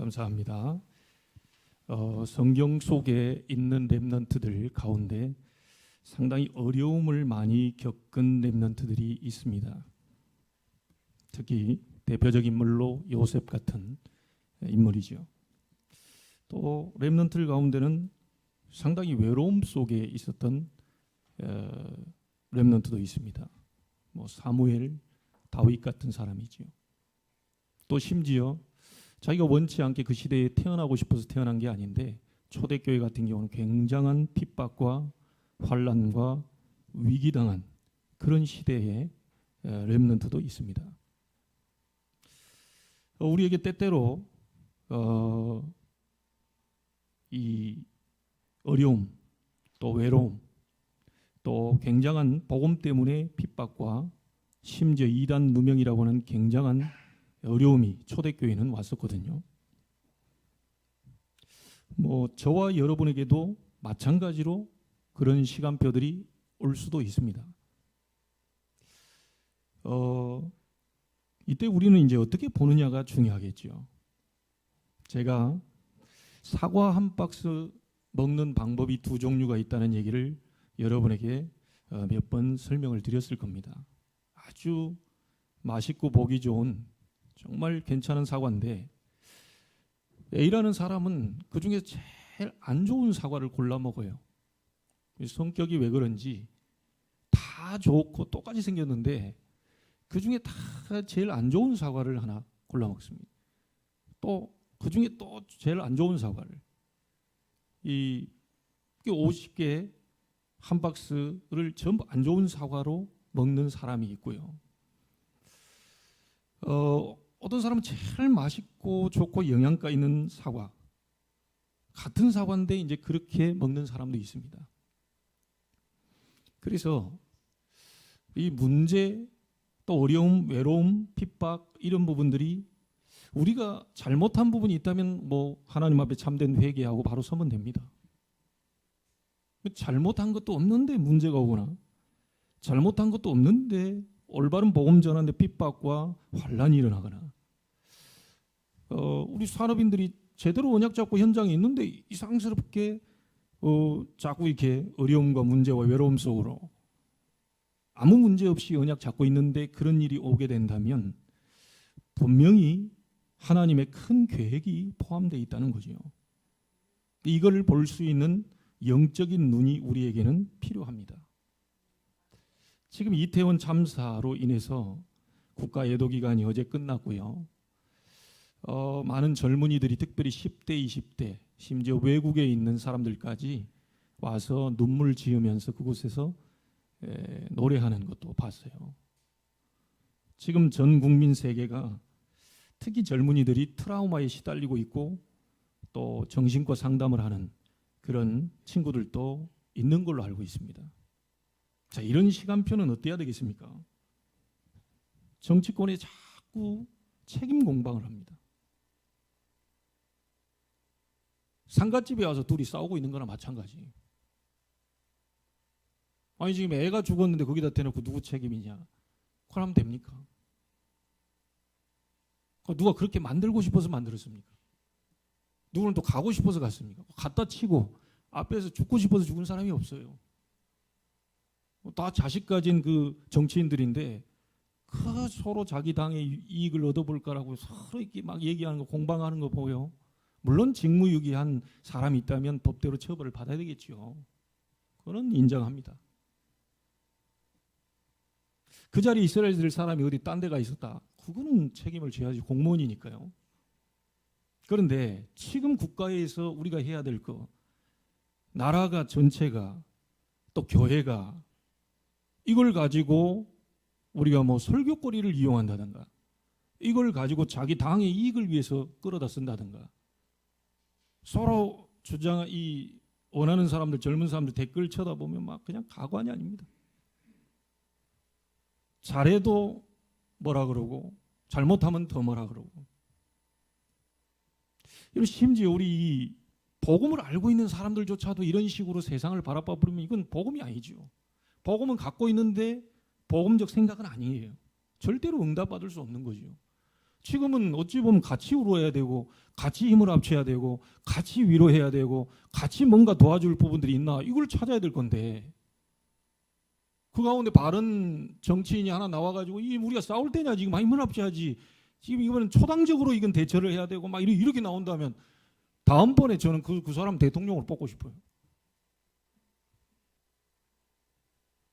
감사합니다. 성경 속에 있는 렘넌트들 가운데 상당히 어려움을 많이 겪은 렘넌트들이 있습니다. 특히 대표적인 인물로 요셉 같은 인물이죠. 또 렘넌트들 가운데는 상당히 외로움 속에 있었던 렘넌트도 있습니다. 사무엘, 다윗 같은 사람이죠. 또 심지어 자기가 원치 않게 그 시대에 태어나고 싶어서 태어난 게 아닌데 초대교회 같은 경우는 굉장한 핍박과 환난과 위기당한 그런 시대의 렘넌트도 있습니다. 우리에게 때때로 이 어려움, 또 외로움, 또 굉장한 복음 때문에 핍박과 심지어 이단 누명이라고 하는 굉장한 어려움이 초대교회는 왔었거든요. 저와 여러분에게도 마찬가지로 그런 시간표들이 올 수도 있습니다. 이때 우리는 이제 어떻게 보느냐가 중요하겠죠. 제가 사과 한 박스 먹는 방법이 두 종류가 있다는 얘기를 여러분에게 몇 번 설명을 드렸을 겁니다. 아주 맛있고 보기 좋은 정말 괜찮은 사과인데 A라는 사람은 그 중에 제일 안 좋은 사과를 골라 먹어요. 성격이 왜 그런지 다 좋고 똑같이 생겼는데 그 중에 다 제일 안 좋은 사과를 하나 골라 먹습니다. 또 그 중에 또 제일 안 좋은 사과를 50개 한 박스를 전부 안 좋은 사과로 먹는 사람이 있고요. 어떤 사람은 제일 맛있고 좋고 영양가 있는 사과, 같은 사과인데 이제 그렇게 먹는 사람도 있습니다. 그래서 이 문제, 또 어려움, 외로움, 핍박 이런 부분들이 우리가 잘못한 부분이 있다면 하나님 앞에 참된 회개하고 바로 서면 됩니다. 잘못한 것도 없는데 문제가 오거나 잘못한 것도 없는데 올바른 복음 전하는데 핍박과 환난이 일어나거나 우리 산업인들이 제대로 언약 잡고 현장에 있는데 이상스럽게 자꾸 이렇게 어려움과 문제와 외로움 속으로 아무 문제 없이 언약 잡고 있는데 그런 일이 오게 된다면 분명히 하나님의 큰 계획이 포함되어 있다는 거죠. 이걸 볼 수 있는 영적인 눈이 우리에게는 필요합니다. 지금 이태원 참사로 인해서 국가 애도 기간이 어제 끝났고요. 많은 젊은이들이 특별히 10대, 20대, 심지어 외국에 있는 사람들까지 와서 눈물 지으면서 그곳에서 노래하는 것도 봤어요. 지금 전 국민 세계가 특히 젊은이들이 트라우마에 시달리고 있고 또 정신과 상담을 하는 그런 친구들도 있는 걸로 알고 있습니다. 자, 이런 시간표는 어때야 되겠습니까? 정치권에 자꾸 책임 공방을 합니다. 상갓집에 와서 둘이 싸우고 있는 거나 마찬가지. 아니 지금 애가 죽었는데 거기다 대놓고 누구 책임이냐? 그러면 됩니까? 누가 그렇게 만들고 싶어서 만들었습니까? 누구는 또 가고 싶어서 갔습니까? 갖다 치고 앞에서 죽고 싶어서 죽은 사람이 없어요. 다 자식 가진 그 정치인들인데 서로 자기 당의 이익을 얻어볼까라고 서로 이렇게 막 얘기하는 거, 공방하는 거 보여. 물론 직무유기한 사람이 있다면 법대로 처벌을 받아야 되겠죠. 그건 인정합니다. 그 자리에 있어야 될 사람이 어디 딴 데가 있었다. 그거는 책임을 져야지, 공무원이니까요. 그런데 지금 국가에서 우리가 해야 될 거, 나라가 전체가 또 교회가 이걸 가지고 우리가 설교거리를 이용한다든가 이걸 가지고 자기 당의 이익을 위해서 끌어다 쓴다든가 서로 원하는 사람들, 젊은 사람들 댓글 쳐다보면 막 그냥 가관이 아닙니다. 잘해도 뭐라 그러고 잘못하면 더 뭐라 그러고. 심지어 우리 복음을 알고 있는 사람들조차도 이런 식으로 세상을 바라봐 버리면 이건 복음이 아니죠. 복음은 갖고 있는데 복음적 생각은 아니에요. 절대로 응답받을 수 없는 거죠. 지금은 어찌 보면 같이 울어야 되고 같이 힘을 합쳐야 되고 같이 위로해야 되고 같이 뭔가 도와줄 부분들이 있나 이걸 찾아야 될 건데 그 가운데 바른 정치인이 하나 나와가지고 이 우리가 싸울 때냐 지금 힘을 합쳐야지 지금 이거는 초당적으로 이건 대처를 해야 되고 막 이렇게 나온다면 다음번에 저는 그 사람 대통령으로 뽑고 싶어요.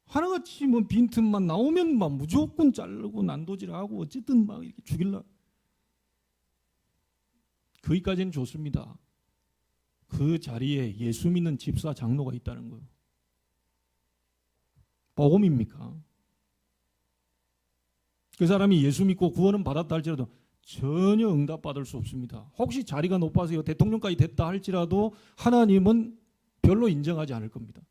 하나같이 뭐 빈틈만 나오면 막 무조건 자르고 난도질하고 어쨌든 막 이렇게 죽일라. 거기까지는 좋습니다. 그 자리에 예수 믿는 집사 장로가 있다는 거예요. 복음입니까? 그 사람이 예수 믿고 구원은 받았다 할지라도 전혀 응답받을 수 없습니다. 혹시 자리가 높아서 대통령까지 됐다 할지라도 하나님은 별로 인정하지 않을 겁니다.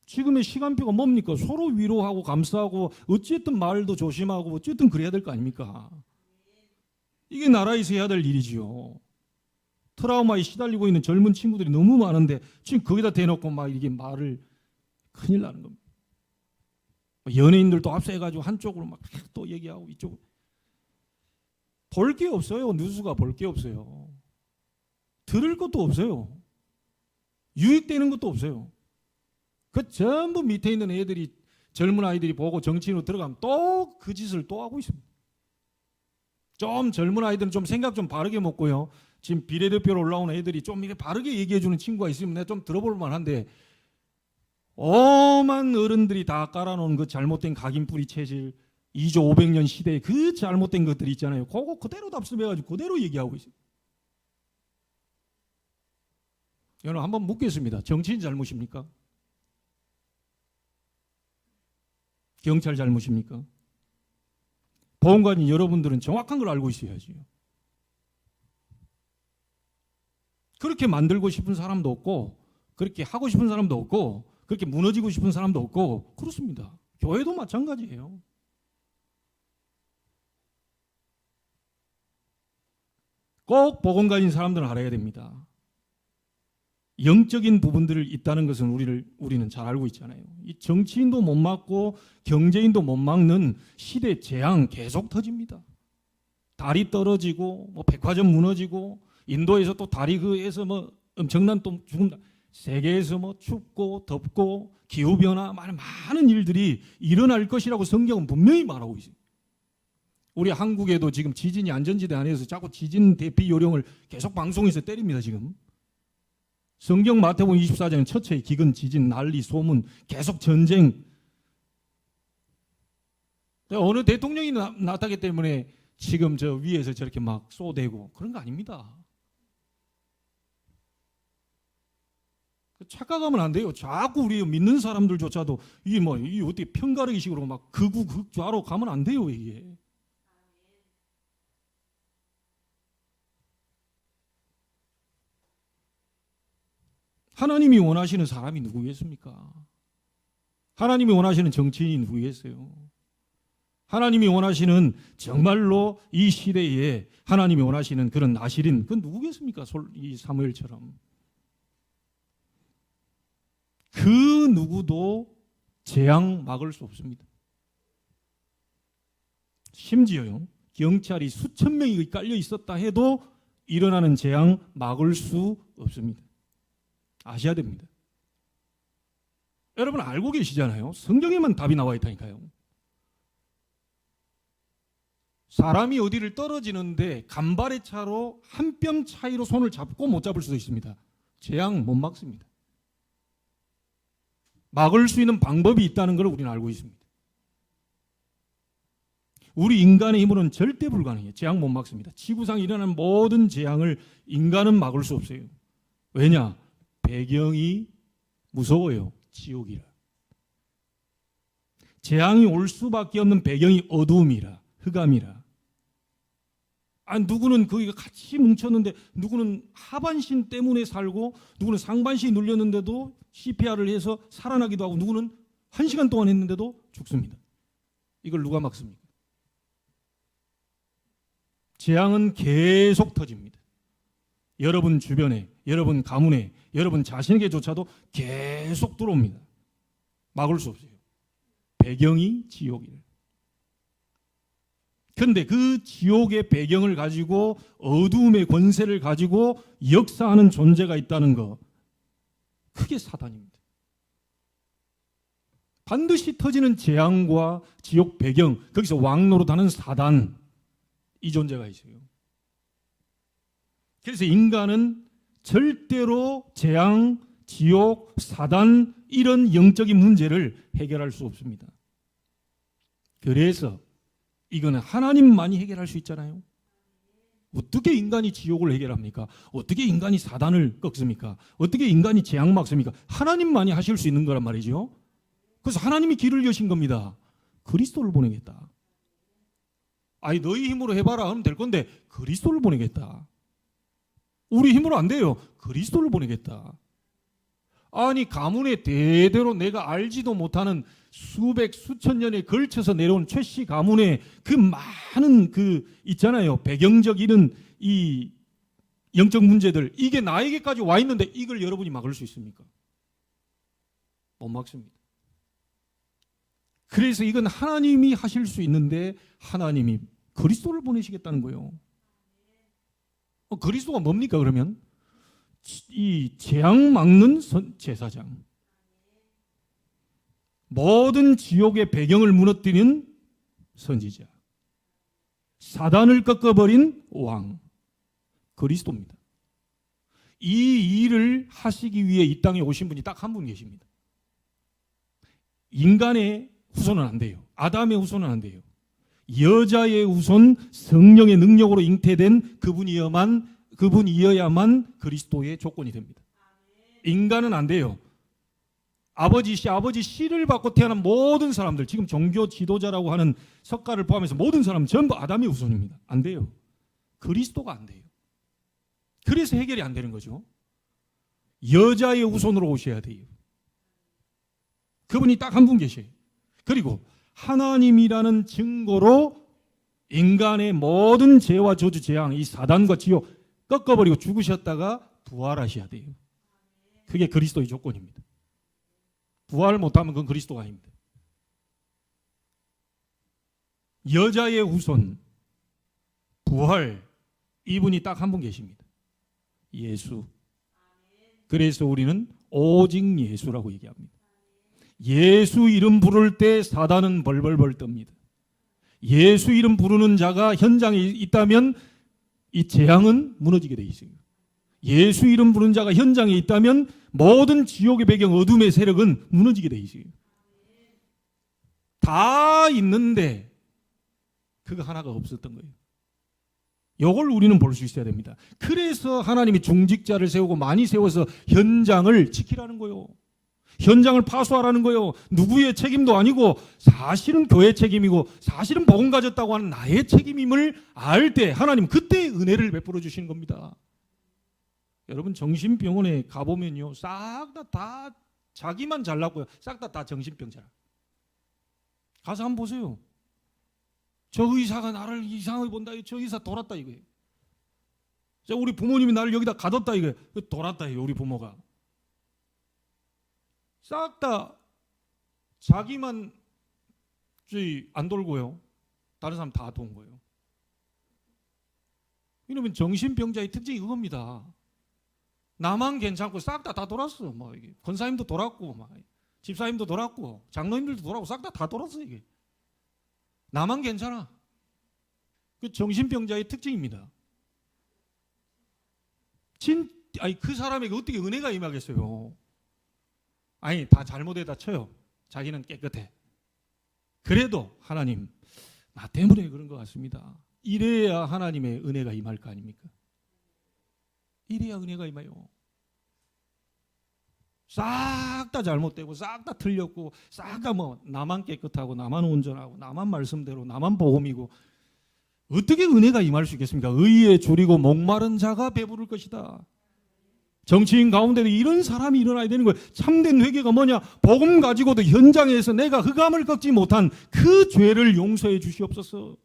지금의 시간표가 뭡니까? 서로 위로하고 감싸고 어쨌든 말도 조심하고 어쨌든 그래야 될 거 아닙니까? 이게 나라에서 해야 될 일이지요. 트라우마에 시달리고 있는 젊은 친구들이 너무 많은데 지금 거기다 대놓고 막 이게 말을 큰일 나는 겁니다. 연예인들도 앞서해가지고 한쪽으로 막 또 얘기하고 이쪽으로 볼 게 없어요. 뉴스가 볼 게 없어요. 들을 것도 없어요. 유익되는 것도 없어요. 그 전부 밑에 있는 애들이 젊은 아이들이 보고 정치인으로 들어가면 또 그 짓을 또 하고 있습니다. 좀 젊은 아이들은 좀 생각 좀 바르게 먹고요. 지금 비례대표로 올라오는 애들이 좀 이렇게 바르게 얘기해 주는 친구가 있으면 내가 좀 들어볼 만한데 엄한 어른들이 다 깔아놓은 그 잘못된 각인뿌리 체질 2조 500년 시대에 그 잘못된 것들이 있잖아요. 그거 그대로 답습해가지고 그대로 얘기하고 있어요. 여러분 한번 묻겠습니다. 정치인 잘못입니까? 경찰 잘못입니까? 보험관인 여러분들은 정확한 걸 알고 있어야지요. 그렇게 만들고 싶은 사람도 없고 그렇게 하고 싶은 사람도 없고 그렇게 무너지고 싶은 사람도 없고 그렇습니다. 교회도 마찬가지예요. 꼭 보건관인 사람들은 알아야 됩니다. 영적인 부분들을 있다는 것은 우리는 잘 알고 있잖아요. 이 정치인도 못 막고 경제인도 못 막는 시대 재앙 계속 터집니다. 달이 떨어지고 뭐 백화점 무너지고 인도에서 또 다리 그에서 뭐 엄청난 또 죽음, 세계에서 뭐 춥고 덥고 기후 변화 많은 일들이 일어날 것이라고 성경은 분명히 말하고 있어요. 우리 한국에도 지금 지진이 안전지대 안에서 자꾸 지진 대피 요령을 계속 방송에서 때립니다. 지금 성경 마태복음 24장 첫째 기근, 지진, 난리, 소문, 계속 전쟁. 어느 대통령이 나타나기 때문에 지금 저 위에서 저렇게 막 쏘대고 그런 거 아닙니다. 착각하면 안 돼요. 자꾸 우리 믿는 사람들조차도 이게 어떻게 편가르기 식으로 막 극좌로 가면 안 돼요, 이게. 하나님이 원하시는 사람이 누구겠습니까? 하나님이 원하시는 정치인이 누구겠어요? 하나님이 원하시는 정말로 이 시대에 하나님이 원하시는 그런 나실인 그건 누구겠습니까? 이 사무엘처럼. 그 누구도 재앙 막을 수 없습니다. 심지어요, 경찰이 수천 명이 깔려 있었다 해도 일어나는 재앙 막을 수 없습니다. 아셔야 됩니다. 여러분 알고 계시잖아요. 성경에만 답이 나와 있다니까요. 사람이 어디를 떨어지는데 간발의 차로 한 뼘 차이로 손을 잡고 못 잡을 수도 있습니다. 재앙 못 막습니다. 막을 수 있는 방법이 있다는 걸 우리는 알고 있습니다. 우리 인간의 힘으로는 절대 불가능해요. 재앙 못 막습니다. 지구상에 일어나는 모든 재앙을 인간은 막을 수 없어요. 왜냐? 배경이 무서워요. 지옥이라. 재앙이 올 수밖에 없는 배경이 어두움이라, 흑암이라. 누구는 거기가 같이 뭉쳤는데 누구는 하반신 때문에 살고 누구는 상반신이 눌렸는데도 CPR을 해서 살아나기도 하고 누구는 1시간 동안 했는데도 죽습니다. 이걸 누가 막습니까? 재앙은 계속 터집니다. 여러분 주변에, 여러분 가문에, 여러분 자신에게조차도 계속 들어옵니다. 막을 수 없어요. 배경이 지옥이에요. 그런데 그 지옥의 배경을 가지고 어두움의 권세를 가지고 역사하는 존재가 있다는 거, 그게 사단입니다. 반드시 터지는 재앙과 지옥 배경, 거기서 왕노릇하는 사단, 이 존재가 있어요. 그래서 인간은 절대로 재앙, 지옥, 사단 이런 영적인 문제를 해결할 수 없습니다. 그래서 이거는 하나님만이 해결할 수 있잖아요. 어떻게 인간이 지옥을 해결합니까? 어떻게 인간이 사단을 꺾습니까? 어떻게 인간이 재앙 막습니까? 하나님만이 하실 수 있는 거란 말이죠. 그래서 하나님이 길을 여신 겁니다. 그리스도를 보내겠다. 아니 너희 힘으로 해봐라 하면 될 건데 그리스도를 보내겠다. 우리 힘으로 안 돼요. 그리스도를 보내겠다. 아니 가문에 대대로 내가 알지도 못하는 수백 수천 년에 걸쳐서 내려온 최씨 가문의 그 많은 그 있잖아요. 배경적 이런 이 영적 문제들, 이게 나에게까지 와 있는데 이걸 여러분이 막을 수 있습니까? 못 막습니다. 그래서 이건 하나님이 하실 수 있는데 하나님이 그리스도를 보내시겠다는 거예요. 그리스도가 뭡니까 그러면? 이 재앙 막는 제사장, 모든 지옥의 배경을 무너뜨리는 선지자, 사단을 꺾어버린 왕, 그리스도입니다. 이 일을 하시기 위해 이 땅에 오신 분이 딱 한 분 계십니다. 인간의 후손은 안 돼요. 아담의 후손은 안 돼요. 여자의 후손, 성령의 능력으로 잉태된 그분이어야만 그리스도의 조건이 됩니다. 인간은 안 돼요. 아버지 씨를 받고 태어난 모든 사람들, 지금 종교 지도자라고 하는 석가를 포함해서 모든 사람은 전부 아담의 후손입니다. 안 돼요. 그리스도가 안 돼요. 그래서 해결이 안 되는 거죠. 여자의 후손으로 오셔야 돼요. 그분이 딱 한 분 계셔요. 그리고 하나님이라는 증거로 인간의 모든 죄와 저주, 재앙, 이 사단과 지옥 꺾어버리고 죽으셨다가 부활하셔야 돼요. 그게 그리스도의 조건입니다. 부활 못하면 그건 그리스도가 아닙니다. 여자의 후손, 부활, 이분이 딱 한 분 계십니다. 예수. 그래서 우리는 오직 예수라고 얘기합니다. 예수 이름 부를 때 사단은 벌벌벌 떱니다. 예수 이름 부르는 자가 현장에 있다면 이 재앙은 무너지게 돼 있어요. 예수 이름 부르는 자가 현장에 있다면 모든 지옥의 배경, 어둠의 세력은 무너지게 돼 있어요. 다 있는데 그거 하나가 없었던 거예요. 이걸 우리는 볼 수 있어야 됩니다. 그래서 하나님이 중직자를 세우고 많이 세워서 현장을 지키라는 거예요. 현장을 파수하라는 거예요. 누구의 책임도 아니고 사실은 교회 책임이고 사실은 복음 가졌다고 하는 나의 책임임을 알 때 하나님 그때 은혜를 베풀어 주시는 겁니다. 여러분 정신병원에 가보면요, 싹 다 자기만 잘났고요, 싹 다 정신병자라. 가서 한번 보세요. 저 의사가 나를 이상하게 본다. 저 의사 돌았다 이거예요. 우리 부모님이 나를 여기다 가뒀다 이거예요. 돌았다 이거예요. 우리 부모가. 싹 다 자기만 안 돌고요. 다른 사람 다 돈 거예요. 이러면 정신병자의 특징이 그겁니다. 나만 괜찮고 싹 다 돌았어. 뭐 이게 권사님도 돌았고, 막 집사님도 돌았고, 장로님들도 돌았고, 싹 다 돌았어 이게. 나만 괜찮아. 그 정신병자의 특징입니다. 그 사람에게 어떻게 은혜가 임하겠어요? 아니 다 잘못에다 쳐요. 자기는 깨끗해. 그래도 하나님 나 때문에 그런 것 같습니다. 이래야 하나님의 은혜가 임할 거 아닙니까? 이래야 은혜가 임해요. 싹 다 잘못되고 싹 다 틀렸고 싹 다 뭐 나만 깨끗하고 나만 온전하고 나만 말씀대로 나만 복음이고 어떻게 은혜가 임할 수 있겠습니까? 의에 줄이고 목마른 자가 배부를 것이다. 정치인 가운데도 이런 사람이 일어나야 되는 거예요. 참된 회개가 뭐냐? 복음 가지고도 현장에서 내가 흑암을 꺾지 못한 그 죄를 용서해 주시옵소서.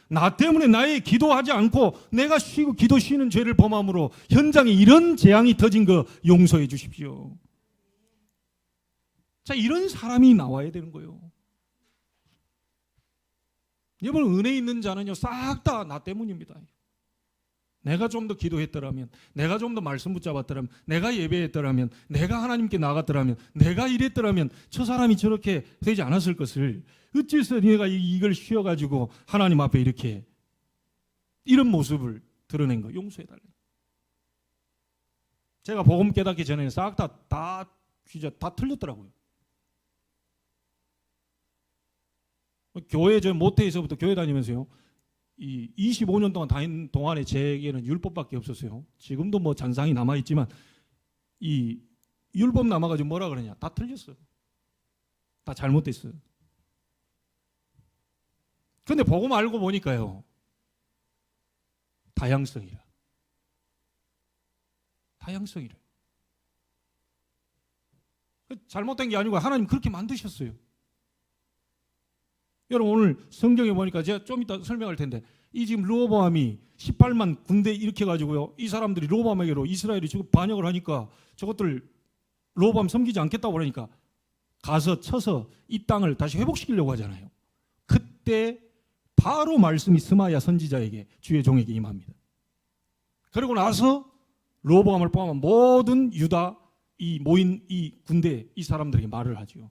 나 때문에 나의 기도하지 않고 내가 쉬고 기도 쉬는 죄를 범함으로 현장에 이런 재앙이 터진 거 용서해 주십시오. 자, 이런 사람이 나와야 되는 거예요. 여러분, 은혜 있는 자는요 싹 다 나 때문입니다. 내가 좀 더 기도했더라면, 내가 좀 더 말씀 붙잡았더라면, 내가 예배했더라면, 내가 하나님께 나갔더라면, 내가 이랬더라면 저 사람이 저렇게 되지 않았을 것을 어째서 내가 이걸 쉬어가지고 하나님 앞에 이렇게 이런 모습을 드러낸 거 용서해달래. 제가 복음 깨닫기 전에는 싹 다 진짜 다 틀렸더라고요. 교회 저 모태에서부터 교회 다니면서요. 이 25년 동안 다닌 동안에 제게는 율법밖에 없었어요. 지금도 뭐 잔상이 남아 있지만 이 율법 남아가지고 뭐라 그러냐? 다 틀렸어요. 다 잘못됐어요. 근데 복음 알고 보니까요. 다양성이라. 다양성이라. 잘못된 게 아니고 하나님 그렇게 만드셨어요. 여러분 오늘 성경에 보니까 제가 좀 이따 설명할 텐데 이 지금 르호보암이 18만 군대 일으켜가지고요. 이 사람들이 르호보암에게로 이스라엘이 지금 반역을 하니까 저것들 르호보암 섬기지 않겠다고 그러니까 가서 쳐서 이 땅을 다시 회복시키려고 하잖아요. 그때 바로 말씀이 스마야 선지자에게 주의 종에게 임합니다. 그리고 나서 르호보암을 포함한 모든 유다 이 모인 이 군대 이 사람들에게 말을 하죠.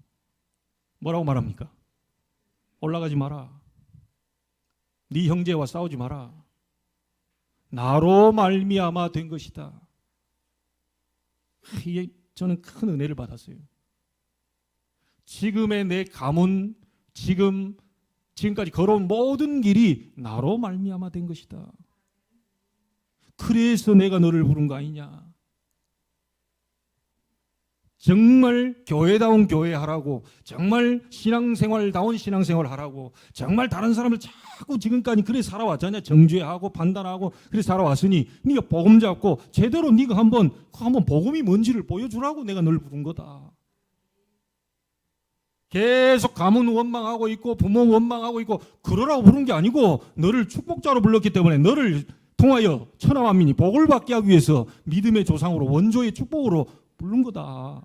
뭐라고 말합니까? 올라가지 마라. 네 형제와 싸우지 마라. 나로 말미암아 된 것이다. 이게 저는 큰 은혜를 받았어요. 지금의 내 가문, 지금까지 걸어온 모든 길이 나로 말미암아 된 것이다. 그래서 내가 너를 부른 거 아니냐. 정말 교회다운 교회하라고, 정말 신앙생활다운 신앙생활 하라고, 정말 다른 사람을 자꾸 지금까지 그래 살아왔잖아요. 정죄하고 판단하고 그래 살아왔으니 네가 복음 잡고 제대로 네가 한번 복음이 뭔지를 보여주라고 내가 널 부른 거다. 계속 가문 원망하고 있고 부모 원망하고 있고 그러라고 부른 게 아니고 너를 축복자로 불렀기 때문에 너를 통하여 천하만민이 복을 받게 하기 위해서 믿음의 조상으로 원조의 축복으로 부른 거다.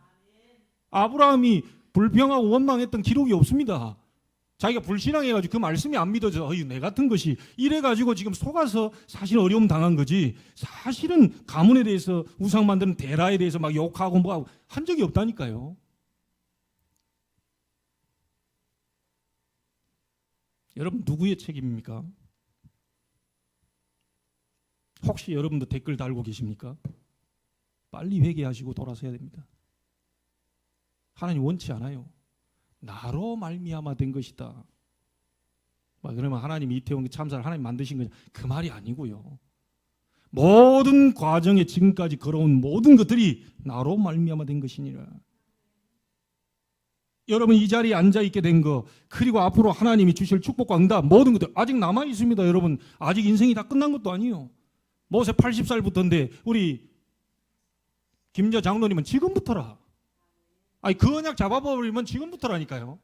아브라함이 불평하고 원망했던 기록이 없습니다. 자기가 불신앙해가지고 그 말씀이 안 믿어져 내 같은 것이 이래가지고 지금 속아서 사실 어려움 당한 거지 사실은 가문에 대해서 우상 만드는 데라에 대해서 막 욕하고 뭐하고 한 적이 없다니까요. 여러분 누구의 책임입니까? 혹시 여러분도 댓글 달고 계십니까? 빨리 회개하시고 돌아서야 됩니다. 하나님 원치 않아요. 나로 말미암아 된 것이다. 그러면 하나님이 이태원 참사를 하나님 만드신 거냐? 그 말이 아니고요. 모든 과정에 지금까지 걸어온 모든 것들이 나로 말미암아 된 것이니라. 여러분 이 자리에 앉아 있게 된 거 그리고 앞으로 하나님이 주실 축복과 응답 모든 것들 아직 남아 있습니다. 여러분 아직 인생이 다 끝난 것도 아니에요. 모세 80살부터인데 우리 김여 장로님은 지금부터라. 그 언약 잡아버리면 지금부터라니까요.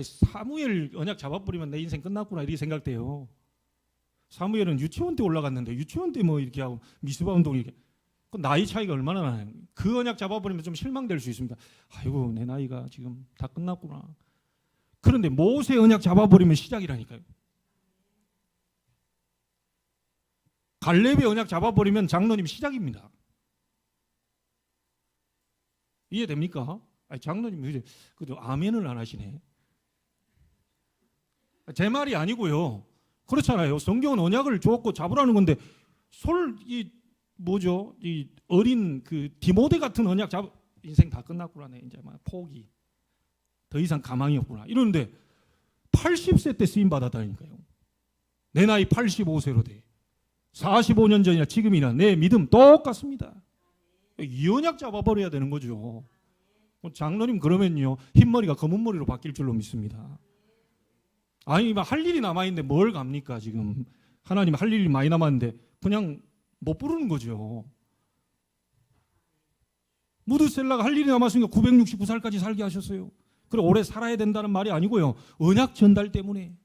사무엘 언약 잡아버리면 내 인생 끝났구나 이렇게 생각돼요. 사무엘은 유치원 때 올라갔는데 유치원 때 뭐 이렇게 하고 미스바 운동 이렇게 나이 차이가 얼마나 나요. 그 언약 잡아버리면 좀 실망될 수 있습니다. 아이고 내 나이가 지금 다 끝났구나. 그런데 모세 언약 잡아버리면 시작이라니까요. 갈렙의 언약 잡아버리면 장로님 시작입니다. 이해됩니까? 장로님 그래도 아멘을 안 하시네. 제 말이 아니고요. 그렇잖아요. 성경은 언약을 줬고 잡으라는 건데 이 어린 그 디모데 같은 언약 인생 다 끝났구나. 내 이제 막 포기. 더 이상 가망이 없구나. 이러는데 80세 때 쓰임 받았다니까요. 내 나이 85세로 돼. 45년 전이나 지금이나 내 믿음 똑같습니다. 이 언약 잡아버려야 되는 거죠. 장로님 그러면요 흰머리가 검은 머리로 바뀔 줄로 믿습니다. 아니 할 일이 남아있는데 뭘 갑니까 지금. 하나님 할 일이 많이 남았는데 그냥 못 부르는 거죠. 무드셀라가 할 일이 남았으니까 969살까지 살게 하셨어요. 그리고 오래 살아야 된다는 말이 아니고요. 언약 전달 때문에.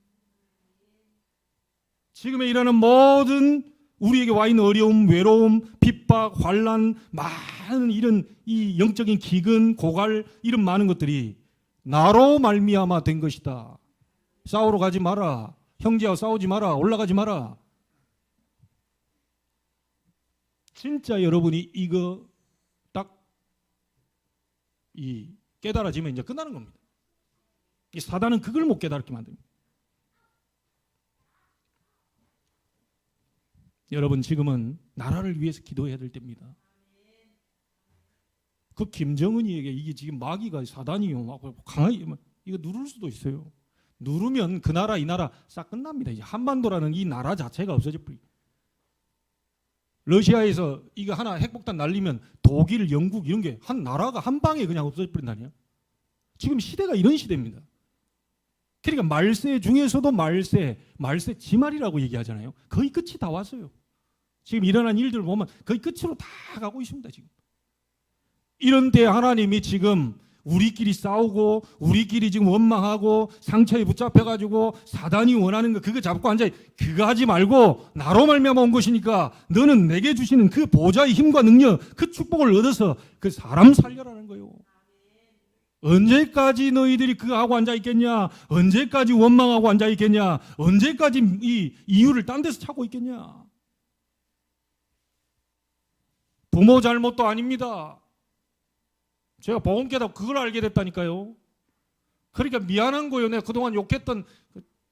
지금에 일어나는 모든 우리에게 와 있는 어려움, 외로움, 핍박, 환난, 많은 이런 이 영적인 기근, 고갈 이런 많은 것들이 나로 말미암아 된 것이다. 싸우러 가지 마라. 형제와 싸우지 마라. 올라가지 마라. 진짜 여러분이 이거 딱 이 깨달아지면 이제 끝나는 겁니다. 이 사단은 그걸 못 깨달게 만듭니다. 여러분 지금은 나라를 위해서 기도해야 될 때입니다. 그 김정은이에게 이게 지금 마귀가 사단이요 막 강하게 이거 누를 수도 있어요. 누르면 그 나라 이 나라 싹 끝납니다. 이제 한반도라는 이 나라 자체가 없어져 버립니다. 러시아에서 이거 하나 핵폭탄 날리면 독일, 영국 이런 게 한 나라가 한 방에 그냥 없어져 버린다니요. 지금 시대가 이런 시대입니다. 그러니까 말세 중에서도 말세 지말이라고 얘기하잖아요. 거의 끝이 다 왔어요. 지금 일어난 일들 보면 거의 끝으로 다 가고 있습니다. 지금 이런 때 하나님이 지금 우리끼리 싸우고 우리끼리 지금 원망하고 상처에 붙잡혀가지고 사단이 원하는 거 그거 잡고 앉아 그거 하지 말고 나로 말미암아 온 것이니까 너는 내게 주시는 그 보좌의 힘과 능력 그 축복을 얻어서 그 사람 살려라는 거예요. 언제까지 너희들이 그거 하고 앉아 있겠냐? 언제까지 원망하고 앉아 있겠냐? 언제까지 이 이유를 딴 데서 찾고 있겠냐? 부모 잘못도 아닙니다. 제가 복음 깨닫고 그걸 알게 됐다니까요. 그러니까 미안한 거예요. 내가 그동안 욕했던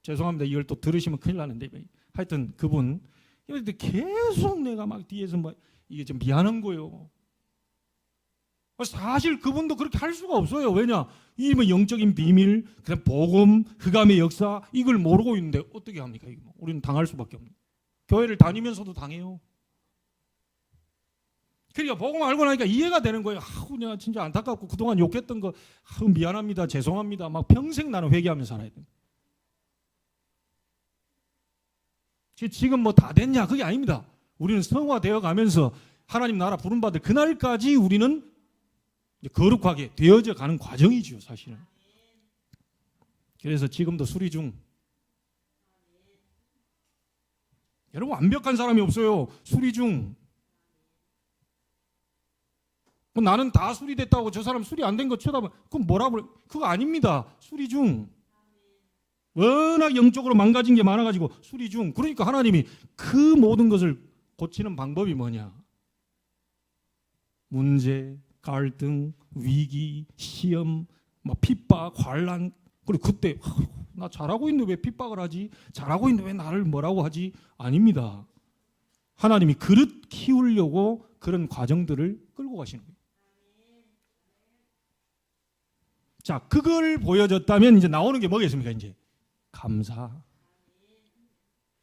죄송합니다. 이걸 또 들으시면 큰일 나는데 하여튼 그분 계속 내가 막 뒤에서 막 이게 좀 미안한 거예요. 사실 그분도 그렇게 할 수가 없어요. 왜냐? 이 뭐 영적인 비밀, 그다음 복음, 흑암의 역사 이걸 모르고 있는데 어떻게 합니까? 이거 우리는 당할 수밖에 없는. 교회를 다니면서도 당해요. 그러니까 복음 알고 나니까 이해가 되는 거예요. 내가 진짜 안타깝고 그동안 욕했던 거 미안합니다. 죄송합니다. 막 평생 나는 회개하면서 살아야 돼. 지금 뭐 다 됐냐? 그게 아닙니다. 우리는 성화되어 가면서 하나님 나라 부름받을 그날까지 우리는 거룩하게 되어져 가는 과정이죠, 사실은. 그래서 지금도 수리 중. 여러분 완벽한 사람이 없어요. 수리 중. 나는 다 수리됐다고 저 사람 수리 안 된 거 쳐다보면 그건 뭐라고 그래? 그거 아닙니다. 수리 중. 워낙 영적으로 망가진 게 많아가지고 수리 중. 그러니까 하나님이 그 모든 것을 고치는 방법이 뭐냐? 문제, 갈등, 위기, 시험, 핍박, 환난. 그리고 그때 나 잘하고 있는데 왜 핍박을 하지? 잘하고 있는데 왜 나를 뭐라고 하지? 아닙니다. 하나님이 그릇 키우려고 그런 과정들을 끌고 가시는 거예요. 자, 그걸 보여줬다면 이제 나오는 게 뭐겠습니까? 이제 감사.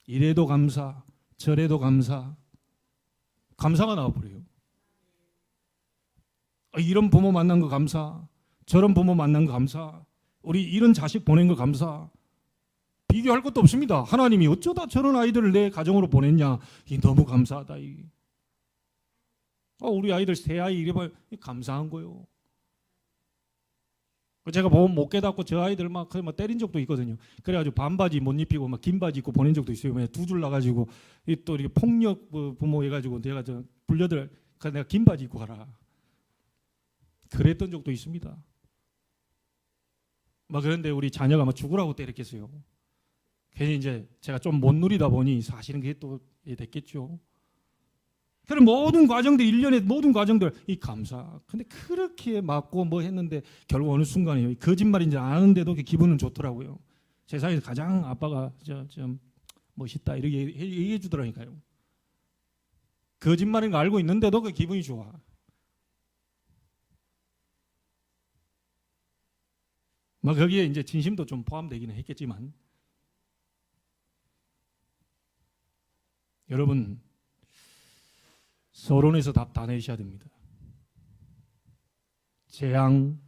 이래도 감사, 저래도 감사. 감사가 나와버려요. 이런 부모 만난 거 감사, 저런 부모 만난 거 감사, 우리 이런 자식 보낸 거 감사. 비교할 것도 없습니다. 하나님이 어쩌다 저런 아이들을 내 가정으로 보냈냐. 너무 감사하다. 우리 아이들 세 아이 이래봐 감사한 거요. 제가 보면 못 깨닫고 저 아이들 막 때린 적도 있거든요. 그래가지고 반바지 못 입히고 막 긴 바지 입고 보낸 적도 있어요. 두 줄 나가지고 또 이렇게 폭력 부모 해가지고 내가 불려들 내가 긴 바지 입고 가라. 그랬던 적도 있습니다. 그런데 우리 자녀가 죽으라고 때렸겠어요. 괜히 이제 제가 좀 못 누리다 보니 사실은 그게 또 됐겠죠. 그런 모든 과정들, 일련의 모든 과정들, 이 감사. 근데 그렇게 맞고 뭐 했는데 결국 어느 순간에 거짓말인지 아는데도 기분은 좋더라고요. 세상에서 가장 아빠가 좀 멋있다 이렇게 얘기해 주더라니까요. 거짓말인 거 알고 있는데도 그 기분이 좋아. 거기에 이제 진심도 좀 포함되기는 했겠지만 여러분 서론에서 답 다 내셔야 됩니다. 재앙,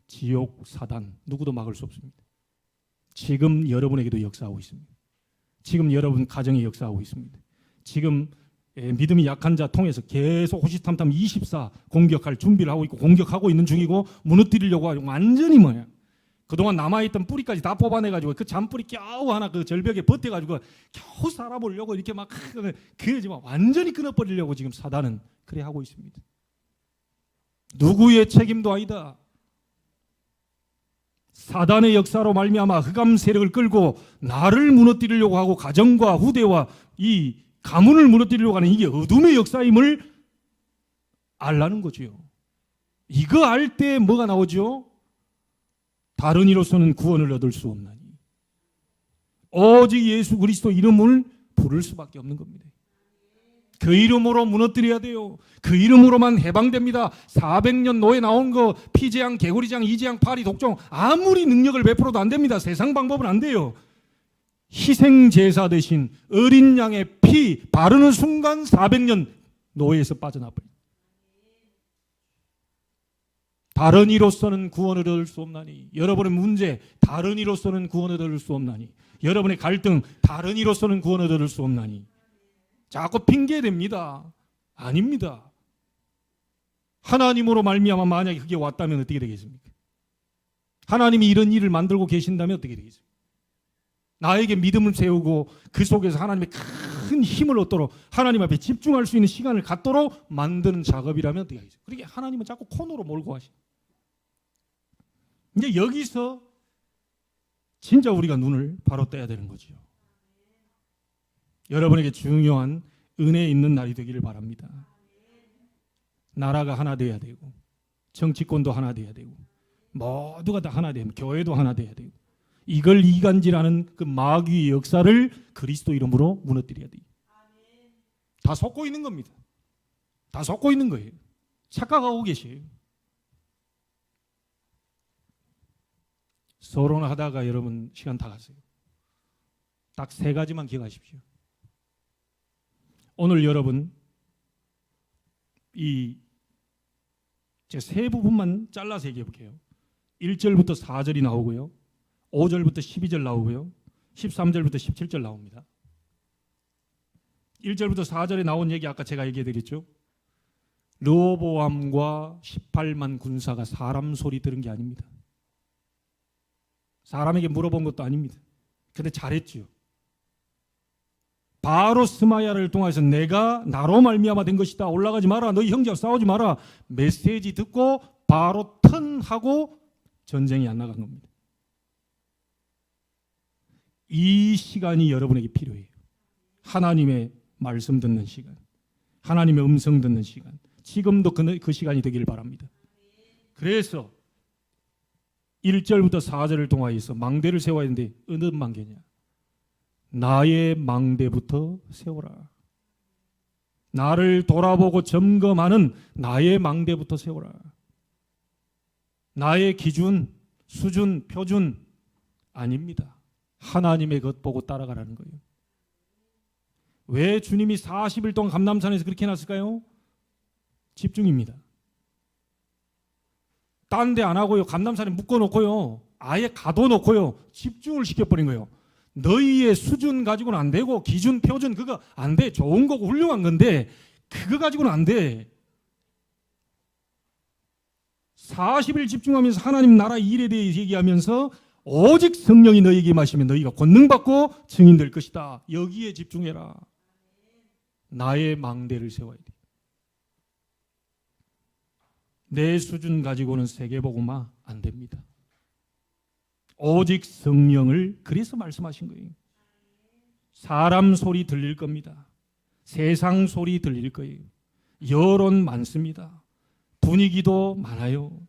지옥, 사단 누구도 막을 수 없습니다. 지금 여러분에게도 역사하고 있습니다. 지금 여러분 가정에 역사하고 있습니다. 지금 믿음이 약한 자 통해서 계속 호시탐탐 24 공격할 준비를 하고 있고 공격하고 있는 중이고 무너뜨리려고 하고 완전히 그동안 남아있던 뿌리까지 다 뽑아내가지고 그 잔뿌리 겨우 하나 그 절벽에 버텨가지고 겨우 살아보려고 이렇게 그지만 완전히 끊어버리려고 지금 사단은 그래 하고 있습니다. 누구의 책임도 아니다. 사단의 역사로 말미암아 흑암 세력을 끌고 나를 무너뜨리려고 하고 가정과 후대와 이 가문을 무너뜨리려고 하는 이게 어둠의 역사임을 알라는 거지요. 이거 알 때 뭐가 나오죠? 다른 이로서는 구원을 얻을 수 없나니 오직 예수 그리스도 이름을 부를 수밖에 없는 겁니다. 그 이름으로 무너뜨려야 돼요. 그 이름으로만 해방됩니다. 400년 노예 나온 거 피재앙, 개구리장, 이재앙, 파리, 독종 아무리 능력을 베풀어도 안 됩니다. 세상 방법은 안 돼요. 희생제사 대신 어린 양의 피 바르는 순간 400년 노예에서 빠져나버려요. 다른 이로서는 구원을 얻을 수 없나니 여러분의 문제 다른 이로서는 구원을 얻을 수 없나니 여러분의 갈등 다른 이로서는 구원을 얻을 수 없나니 자꾸 핑계댑니다. 아닙니다. 하나님으로 말미암아 만약에 그게 왔다면 어떻게 되겠습니까? 하나님이 이런 일을 만들고 계신다면 어떻게 되겠습니까? 나에게 믿음을 세우고 그 속에서 하나님의 큰 힘을 얻도록 하나님 앞에 집중할 수 있는 시간을 갖도록 만드는 작업이라면 어떻게 하겠어요? 그러게 하나님은 자꾸 코너로 몰고 가시죠. 이제 여기서 진짜 우리가 눈을 바로 떼야 되는 거죠. 여러분에게 중요한 은혜 있는 날이 되기를 바랍니다. 나라가 하나 돼야 되고 정치권도 하나 돼야 되고 모두가 다 하나 되면 교회도 하나 돼야 되고 이걸 이간질하는 그 마귀의 역사를 그리스도 이름으로 무너뜨려야 돼요. 다 속고 있는 겁니다. 다 속고 있는 거예요. 착각하고 계세요. 서론하다가 여러분 시간 다 갔어요. 딱 3가지만 기억하십시오. 오늘 여러분 제 3부분만 잘라서 얘기해 볼게요. 1절부터 4절이 나오고요. 5절부터 12절 나오고요. 13절부터 17절 나옵니다. 1절부터 4절에 나온 얘기 아까 제가 얘기해 드렸죠. 르호보암과 18만 군사가 사람 소리 들은 게 아닙니다. 사람에게 물어본 것도 아닙니다. 근데 잘했죠. 바로 스마야를 통해서 내가 나로 말미암아 된 것이다. 올라가지 마라. 너희 형제와 싸우지 마라. 메시지 듣고 바로 턴하고 전쟁이 안 나간 겁니다. 이 시간이 여러분에게 필요해요. 하나님의 말씀 듣는 시간, 하나님의 음성 듣는 시간. 지금도 그 시간이 되기를 바랍니다. 그래서 1절부터 4절을 통하여서 망대를 세워야 하는데 어느 망대냐? 나의 망대부터 세워라. 나를 돌아보고 점검하는 나의 망대부터 세워라. 나의 기준, 수준, 표준 아닙니다. 하나님의 것 보고 따라가라는 거예요. 왜 주님이 40일 동안 감람산에서 그렇게 해놨을까요? 집중입니다. 딴 데 안 하고요. 감람산에 묶어놓고요. 아예 가둬놓고요. 집중을 시켜버린 거예요. 너희의 수준 가지고는 안 되고 기준, 표준 그거 안 돼. 좋은 거고 훌륭한 건데 그거 가지고는 안 돼. 40일 집중하면서 하나님 나라 일에 대해 얘기하면서 오직 성령이 너희에게 임하시면 너희가 권능받고 증인될 것이다. 여기에 집중해라. 나의 망대를 세워야 돼. 내 수준 가지고는 세계복음화 안 됩니다. 오직 성령을 그래서 말씀하신 거예요. 사람 소리 들릴 겁니다. 세상 소리 들릴 거예요. 여론 많습니다. 분위기도 많아요.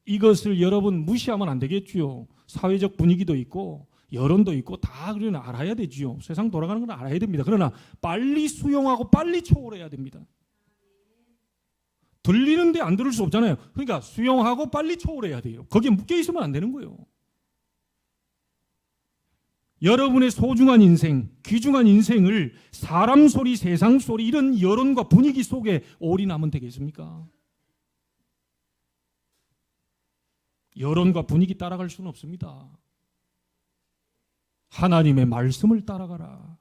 이것을 여러분 무시하면 안 되겠죠. 사회적 분위기도 있고 여론도 있고 다 그러나 알아야 되죠. 세상 돌아가는 건 알아야 됩니다. 그러나 빨리 수용하고 빨리 초월해야 됩니다. 들리는데 안 들을 수 없잖아요. 그러니까 수용하고 빨리 초월해야 돼요. 거기에 묶여 있으면 안 되는 거예요. 여러분의 소중한 인생, 귀중한 인생을 사람 소리, 세상 소리 이런 여론과 분위기 속에 올인하면 되겠습니까? 여론과 분위기 따라갈 수는 없습니다. 하나님의 말씀을 따라가라.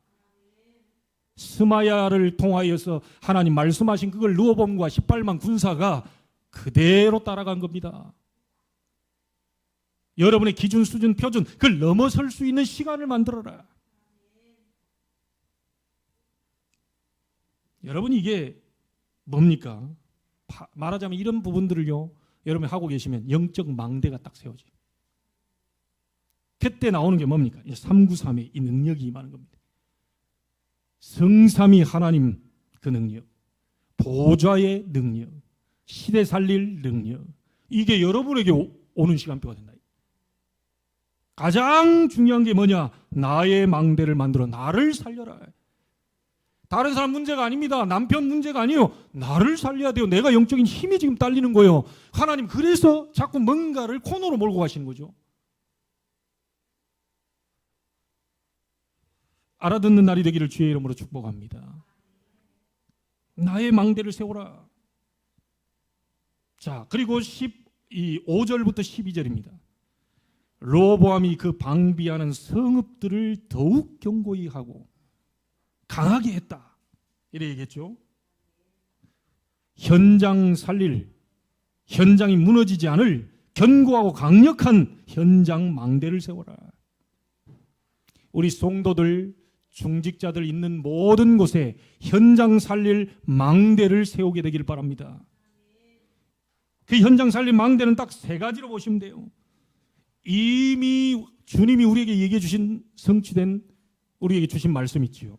스마야를 통하여서 하나님 말씀하신 그걸 르호보암과 18만 군사가 그대로 따라간 겁니다. 여러분의 기준, 수준, 표준 그걸 넘어설 수 있는 시간을 만들어라. 여러분 이게 뭡니까? 말하자면 이런 부분들을요 여러분이 하고 계시면 영적 망대가 딱 세워져요. 그때 나오는 게 뭡니까? 393의 이 능력이 임하는 겁니다. 성삼위 하나님 그 능력, 보좌의 능력, 시대 살릴 능력, 이게 여러분에게 오는 시간표가 된다. 가장 중요한 게 뭐냐? 나의 망대를 만들어 나를 살려라. 다른 사람 문제가 아닙니다. 남편 문제가 아니에요. 나를 살려야 돼요. 내가 영적인 힘이 지금 딸리는 거예요. 하나님 그래서 자꾸 뭔가를 코너로 몰고 가시는 거죠. 알아듣는 날이 되기를 주의 이름으로 축복합니다. 나의 망대를 세워라. 자, 그리고 5절부터 12절입니다. 로보암이 그 방비하는 성읍들을 더욱 견고히 하고 강하게 했다. 이래 얘기했죠. 현장이 무너지지 않을 견고하고 강력한 현장 망대를 세워라. 우리 성도들, 중직자들 있는 모든 곳에 현장 살릴 망대를 세우게 되기를 바랍니다. 그 현장 살릴 망대는 딱 세 가지로 보시면 돼요. 이미 주님이 우리에게 얘기해 주신, 성취된 우리에게 주신 말씀 있지요.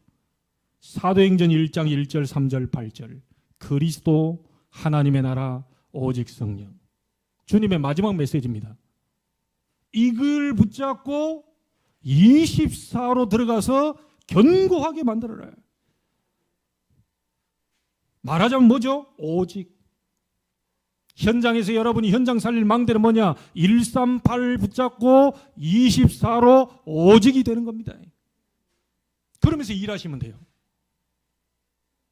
사도행전 1장 1절 3절 8절 그리스도 하나님의 나라 오직 성령. 주님의 마지막 메시지입니다. 이걸 붙잡고 24로 들어가서 견고하게 만들어라. 말하자면 뭐죠? 오직. 현장에서 여러분이 현장 살릴 망대는 뭐냐? 138 붙잡고 24로 오직이 되는 겁니다. 그러면서 일하시면 돼요.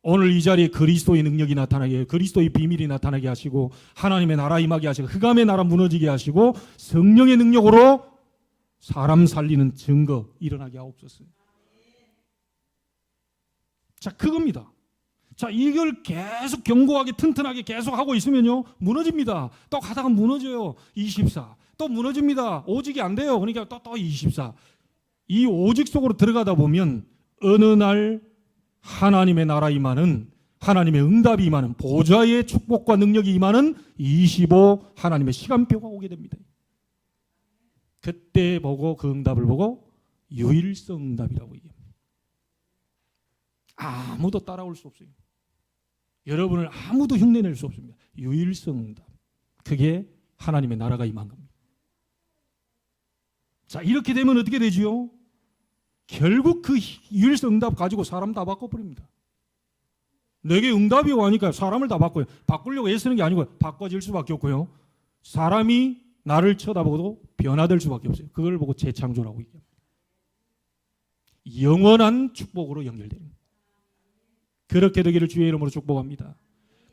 오늘 이 자리에 그리스도의 능력이 나타나게, 그리스도의 비밀이 나타나게 하시고, 하나님의 나라 임하게 하시고, 흑암의 나라 무너지게 하시고, 성령의 능력으로 사람 살리는 증거 일어나게 하옵소서. 자, 그겁니다. 자, 이걸 계속 견고하게 튼튼하게 계속 하고 있으면요, 무너집니다. 또 가다가 무너져요. 24. 또 무너집니다. 오직이 안 돼요. 그러니까 또 24. 이 오직 속으로 들어가다 보면 어느 날 하나님의 나라 임하는, 하나님의 응답이 임하는, 보좌의 축복과 능력이 임하는 25 하나님의 시간표가 오게 됩니다. 그때 보고 그 응답을 보고 유일성 응답이라고 얘기합니다. 아무도 따라올 수 없어요. 여러분을 아무도 흉내낼 수 없습니다. 유일성 응답. 그게 하나님의 나라가 임한 겁니다. 자, 이렇게 되면 어떻게 되지요? 결국 그 유일성 응답 가지고 사람 다 바꿔버립니다. 내게 응답이 오니까 사람을 다 바꿔요. 바꾸려고 애쓰는 게 아니고 바꿔질 수밖에 없고요. 사람이 나를 쳐다보고도 변화될 수밖에 없어요. 그걸 보고 재창조라고 얘기합니다. 영원한 축복으로 연결됩니다. 그렇게 되기를 주의 이름으로 축복합니다.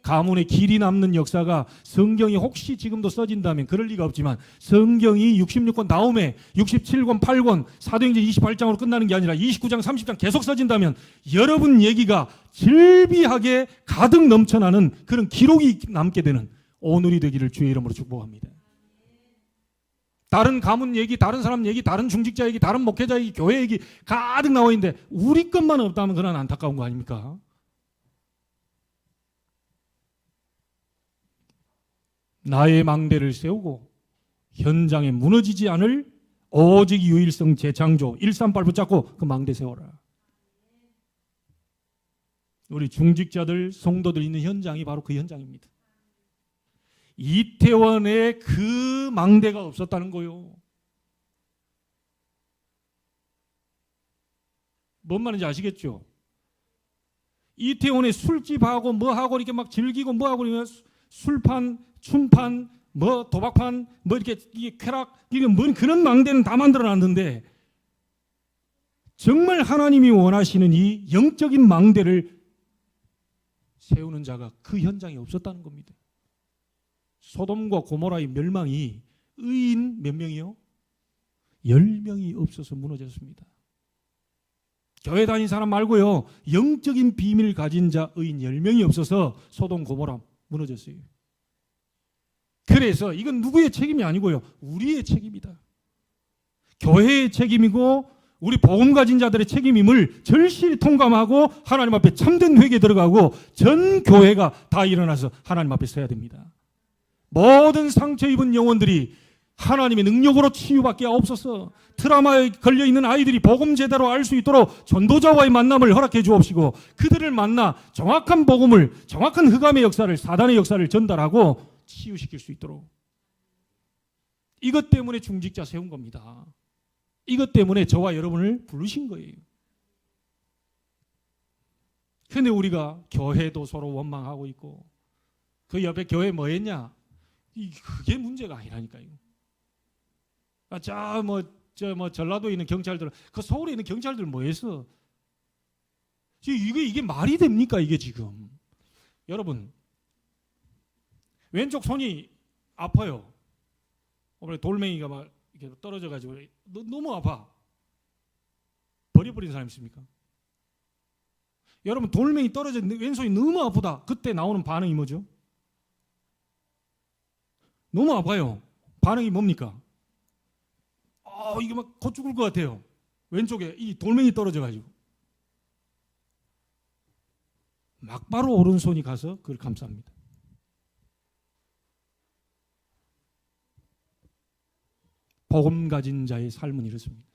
가문의 길이 남는 역사가, 성경이 혹시 지금도 써진다면, 그럴 리가 없지만 성경이 66권 다음에 67권 8권 사도행전 28장으로 끝나는 게 아니라 29장 30장 계속 써진다면 여러분 얘기가 즐비하게 가득 넘쳐나는 그런 기록이 남게 되는 오늘이 되기를 주의 이름으로 축복합니다. 다른 가문 얘기, 다른 사람 얘기, 다른 중직자 얘기, 다른 목회자 얘기, 교회 얘기 가득 나와 있는데 우리 것만 없다면 그런 안타까운 거 아닙니까? 나의 망대를 세우고 현장에 무너지지 않을 오직 유일성 재창조 138 붙잡고 그 망대 세워라. 우리 중직자들, 성도들 있는 현장이 바로 그 현장입니다. 이태원에 그 망대가 없었다는 거요. 뭔 말인지 아시겠죠? 이태원에 술집하고 뭐하고 이렇게 막 즐기고 뭐하고 이러면 술판, 춤판, 뭐 도박판, 뭐 이렇게 이게 쾌락, 이게 뭔 그런 망대는 다 만들어놨는데 정말 하나님이 원하시는 이 영적인 망대를 세우는 자가 그 현장에 없었다는 겁니다. 소돔과 고모라의 멸망이 의인 몇 명이요? 10명이 없어서 무너졌습니다. 교회 다닌 사람 말고요, 영적인 비밀을 가진 자 의인 10명이 없어서 소돔 고모라 무너졌어요. 그래서 이건 누구의 책임이 아니고요, 우리의 책임이다. 교회의 책임이고 우리 복음 가진 자들의 책임임을 절실히 통감하고 하나님 앞에 참된 회개에 들어가고 전 교회가 다 일어나서 하나님 앞에 서야 됩니다. 모든 상처 입은 영혼들이 하나님의 능력으로 치유받게 하옵소서. 트라우마에 걸려있는 아이들이 복음 제대로 알 수 있도록 전도자와의 만남을 허락해 주옵시고 그들을 만나 정확한 복음을, 정확한 흑암의 역사를, 사단의 역사를 전달하고 치유시킬 수 있도록. 이것 때문에 중직자 세운 겁니다. 이것 때문에 저와 여러분을 부르신 거예요. 근데 우리가 교회도 서로 원망하고 있고 그 옆에 교회 뭐 했냐? 그게 문제가 아니라니까요. 전라도에 있는 경찰들, 그 서울에 있는 경찰들 뭐 했어? 이게 말이 됩니까? 이게 지금. 여러분, 왼쪽 손이 아파요. 돌멩이가 막 이렇게 떨어져가지고 너무 아파. 버려버린 사람 있습니까? 여러분, 돌멩이 떨어져 왼손이 너무 아프다. 그때 나오는 반응이 뭐죠? 너무 아파요. 반응이 뭡니까? 이게 막 곧 죽을 것 같아요. 왼쪽에 이 돌멩이 떨어져가지고. 막바로 오른손이 가서 그걸 감쌉니다. 복음 가진 자의 삶은 이렇습니다.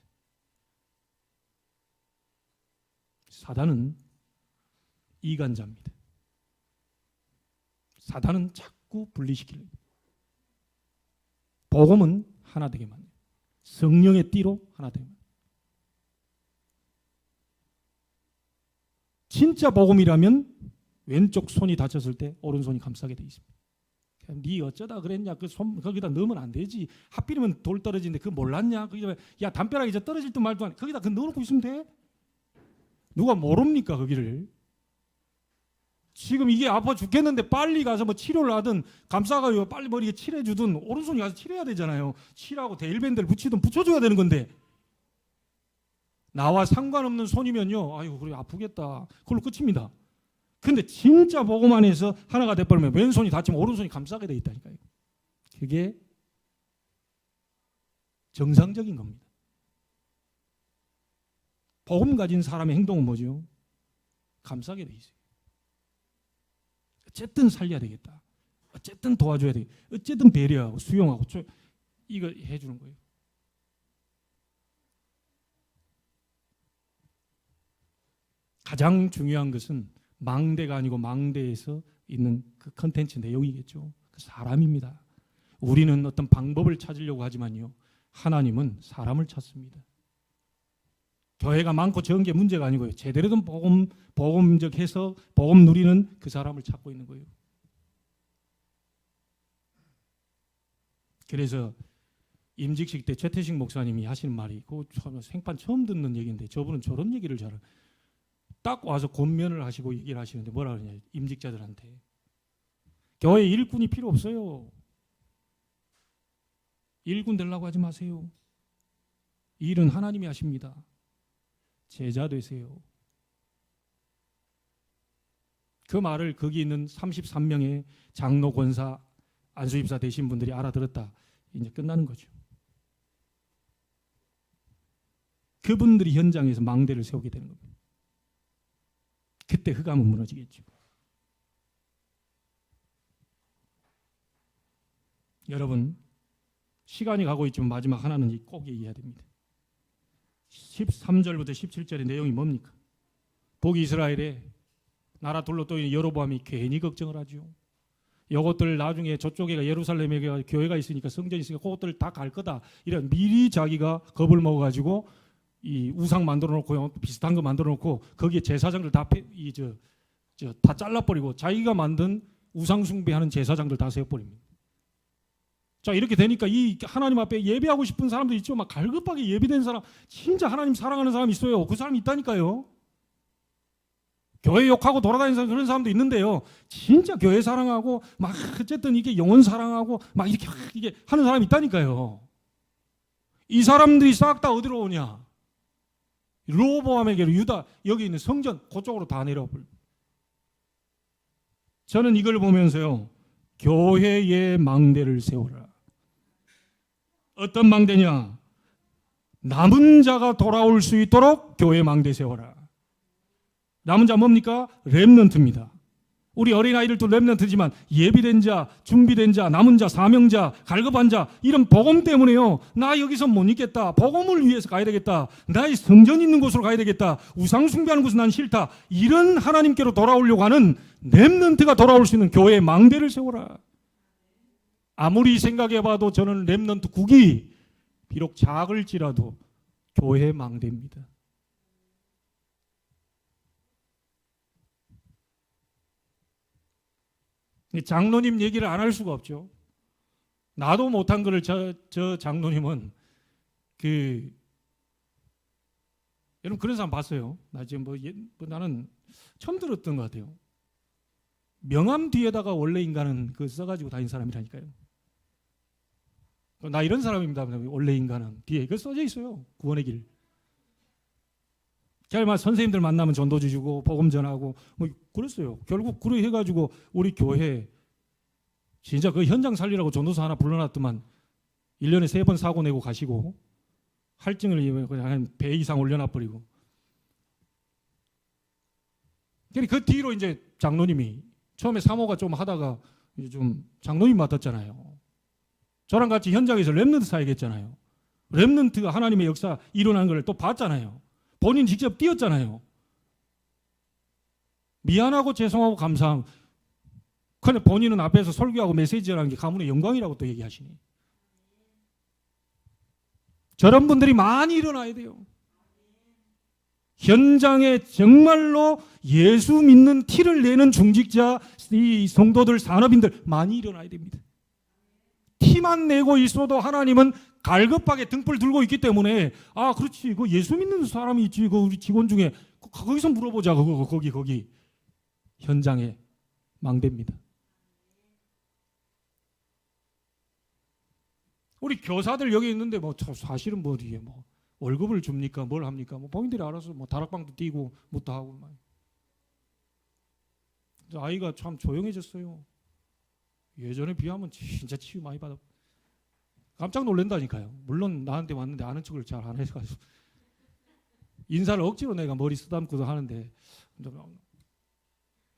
사단은 이간자입니다. 사단은 자꾸 분리시키려고. 복음은 하나 되게 만들어요. 성령의 띠로 하나 되게 만들어요. 진짜 복음이라면 왼쪽 손이 다쳤을 때 오른손이 감싸게 돼 있습니다. 네 어쩌다 그랬냐? 그 손 거기다 넣으면 안 되지. 하필이면 돌 떨어지는데 그거 몰랐냐? 야 담벼락이 이제 떨어질 듯 말도 안 해. 거기다 그 넣어놓고 있으면 돼. 누가 모릅니까 거기를? 지금 이게 아파 죽겠는데 빨리 가서 뭐 치료를 하든 감싸가지고 빨리 머리에 칠해주든 오른손이 가서 칠해야 되잖아요. 칠하고 데일밴드를 붙이든 붙여줘야 되는 건데 나와 상관없는 손이면요. 아이고 그래 아프겠다. 그걸로 끝입니다. 근데 진짜 복음 안에서 하나가 돼버리면 왼손이 다치면 오른손이 감싸게 돼 있다니까요. 그게 정상적인 겁니다. 복음 가진 사람의 행동은 뭐죠? 감싸게 돼 있어요. 어쨌든 살려야 되겠다. 어쨌든 도와줘야 되겠다. 어쨌든 배려하고 수용하고 이거 해주는 거예요. 가장 중요한 것은 망대가 아니고 망대에서 있는 그 컨텐츠 내용이겠죠. 그 사람입니다. 우리는 어떤 방법을 찾으려고 하지만요. 하나님은 사람을 찾습니다. 교회가 많고 적은 게 문제가 아니고요. 제대로 된 복음적 해석, 복음 누리는 그 사람을 찾고 있는 거예요. 그래서 임직식 때 최태식 목사님이 하시는 말이 그 생판 처음 듣는 얘기인데 저분은 저런 얘기를 잘 딱 와서 권면을 하시고 얘기를 하시는데 뭐라 그러냐 임직자들한테 교회 일꾼이 필요 없어요. 일꾼 되려고 하지 마세요. 일은 하나님이 하십니다. 제자 되세요. 그 말을 거기 있는 33명의 장로, 권사, 안수집사 되신 분들이 알아들었다. 이제 끝나는 거죠. 그분들이 현장에서 망대를 세우게 되는 겁니다. 그때 흑암은 무너지겠죠. 여러분, 시간이 가고 있지만 마지막 하나는 꼭 얘기해야 됩니다. 13절부터 17절의 내용이 뭡니까? 북이스라엘에 나라 둘러 떠있는 여로보암이 괜히 걱정을 하죠. 이것들 나중에 저쪽에 예루살렘에 교회가 있으니까 성전이 있으니까 그것들 다 갈 거다. 이런 미리 자기가 겁을 먹어가지고 이 우상 만들어 놓고 비슷한 거 만들어 놓고 거기에 제사장들 다 잘라버리고 자기가 만든 우상 숭배하는 제사장들 다 세워버립니다. 자, 이렇게 되니까 이 하나님 앞에 예배하고 싶은 사람도 있죠. 막 갈급하게 예배된 사람, 진짜 하나님 사랑하는 사람 있어요. 그 사람이 있다니까요. 교회 욕하고 돌아다니는 그런 사람도 있는데요. 진짜 교회 사랑하고 막 어쨌든 이게 영혼 사랑하고 막 이게 하는 사람이 있다니까요. 이 사람들이 싹 다 어디로 오냐? 로보암에게로 유다 여기 있는 성전 그쪽으로 다 내려와 버려. 저는 이걸 보면서요. 교회의 망대를 세워라. 어떤 망대냐? 남은 자가 돌아올 수 있도록 교회 망대 세워라. 남은 자 뭡니까? 렘넌트입니다. 우리 어린아이들도 렘넌트지만 예비된 자, 준비된 자, 남은 자, 사명자, 갈급한 자, 이런 복음 때문에요. 나 여기서 못 있겠다. 복음을 위해서 가야 되겠다. 나의 성전 있는 곳으로 가야 되겠다. 우상 숭배하는 곳은 난 싫다. 이런 하나님께로 돌아오려고 하는 렘넌트가 돌아올 수 있는 교회의 망대를 세워라. 아무리 생각해봐도 저는 렘넌트 국이 비록 작을지라도 교회의 망대입니다. 장로님 얘기를 안 할 수가 없죠. 나도 못한 거를 저 장로님은 여러분 그런 사람 봤어요. 나 지금 나는 처음 들었던 것 같아요. 명함 뒤에다가 원래 인간은 써가지고 다닌 사람이라니까요. 나 이런 사람입니다. 원래 인간은 뒤에 이거 써져 있어요. 구원의 길. 제가 선생님들 만나면 전도지 주고 복음 전하고 뭐 그랬어요. 결국 그래 해가지고 우리 교회 진짜 그 현장 살리라고 전도사 하나 불러놨더만 1년에 3번 사고 내고 가시고 할증을 그냥 한 배 이상 올려놔버리고. 그 뒤로 이제 장로님이 처음에 사모가 좀 하다가 이제 좀 장로님 맡았잖아요. 저랑 같이 현장에서 렘넌트 사역했잖아요. 렘넌트가 하나님의 역사 일어난 걸 또 봤잖아요. 본인 직접 뛰었잖아요. 미안하고 죄송하고 감사함. 그런데 본인은 앞에서 설교하고 메시지 전하는 게 가문의 영광이라고 또 얘기하시니. 저런 분들이 많이 일어나야 돼요. 현장에 정말로 예수 믿는 티를 내는 중직자, 이 성도들, 산업인들 많이 일어나야 됩니다. 티만 내고 있어도 하나님은 갈급하게 등불 들고 있기 때문에 그렇지, 그 예수 믿는 사람이 있지, 그 우리 직원 중에 거기서 물어보자. 거기 현장에 망대입니다. 우리 교사들 여기 있는데 사실은 이게 월급을 줍니까? 뭘 합니까? 본인들이 알아서 다락방도 뛰고 뭣도 하고. 아이가 참 조용해졌어요. 예전에 비하면 진짜 치유 많이 받아. 깜짝 놀란다니까요. 물론 나한테 왔는데 아는 척을 잘 안 해가지고 인사를 억지로 내가 머리 쓰담고도 하는데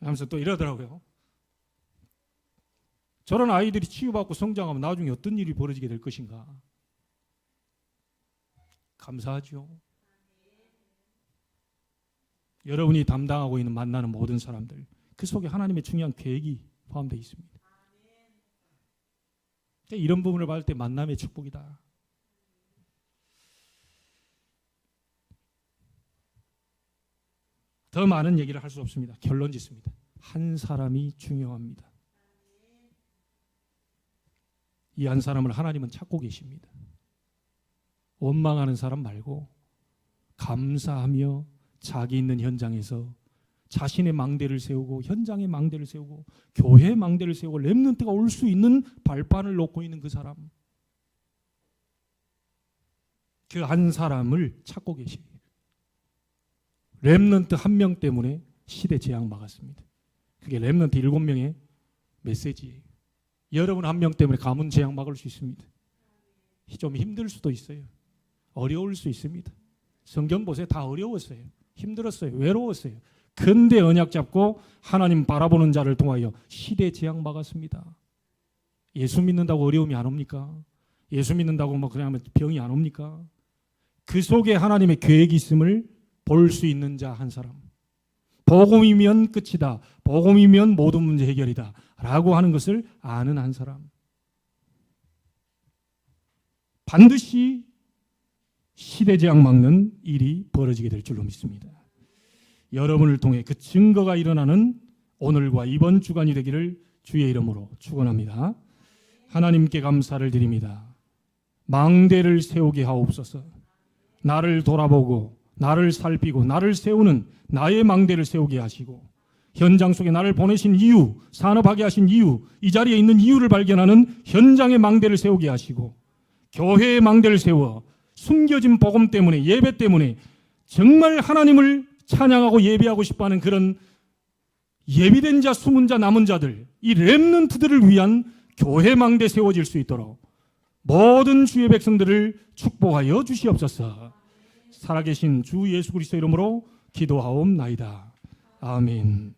하면서 또 이러더라고요. 저런 아이들이 치유받고 성장하면 나중에 어떤 일이 벌어지게 될 것인가. 감사하죠. 여러분이 담당하고 있는 만나는 모든 사람들, 그 속에 하나님의 중요한 계획이 포함되어 있습니다. 이런 부분을 받을 때 만남의 축복이다. 더 많은 얘기를 할 수 없습니다. 결론 짓습니다. 한 사람이 중요합니다. 이 한 사람을 하나님은 찾고 계십니다. 원망하는 사람 말고 감사하며 자기 있는 현장에서 자신의 망대를 세우고 현장의 망대를 세우고 교회의 망대를 세우고 렘넌트가 올 수 있는 발판을 놓고 있는 그 사람, 그 한 사람을 찾고 계시요. 렘넌트 한 명 때문에 시대 재앙 막았습니다. 그게 렘넌트 7명의 메시지예요. 여러분 한 명 때문에 가문 재앙 막을 수 있습니다. 좀 힘들 수도 있어요. 어려울 수 있습니다. 성경 보세요. 다 어려웠어요. 힘들었어요. 외로웠어요. 근데 언약 잡고 하나님 바라보는 자를 통하여 시대 재앙 막았습니다. 예수 믿는다고 어려움이 안 옵니까? 예수 믿는다고 그냥 병이 안 옵니까? 그 속에 하나님의 계획이 있음을 볼 수 있는 자 한 사람. 복음이면 끝이다. 복음이면 모든 문제 해결이다. 라고 하는 것을 아는 한 사람. 반드시 시대재앙 막는 일이 벌어지게 될 줄로 믿습니다. 여러분을 통해 그 증거가 일어나는 오늘과 이번 주간이 되기를 주의 이름으로 축원합니다. 하나님께 감사를 드립니다. 망대를 세우게 하옵소서. 나를 돌아보고 나를 살피고 나를 세우는 나의 망대를 세우게 하시고 현장 속에 나를 보내신 이유, 산업하게 하신 이유, 이 자리에 있는 이유를 발견하는 현장의 망대를 세우게 하시고 교회의 망대를 세워 숨겨진 복음 때문에, 예배 때문에 정말 하나님을 찬양하고 예배하고 싶어하는 그런 예비된 자, 숨은 자, 남은 자들, 이 렘넌트들을 위한 교회 망대 세워질 수 있도록 모든 주의 백성들을 축복하여 주시옵소서. 살아계신 주 예수 그리스도 이름으로 기도하옵나이다. 아멘.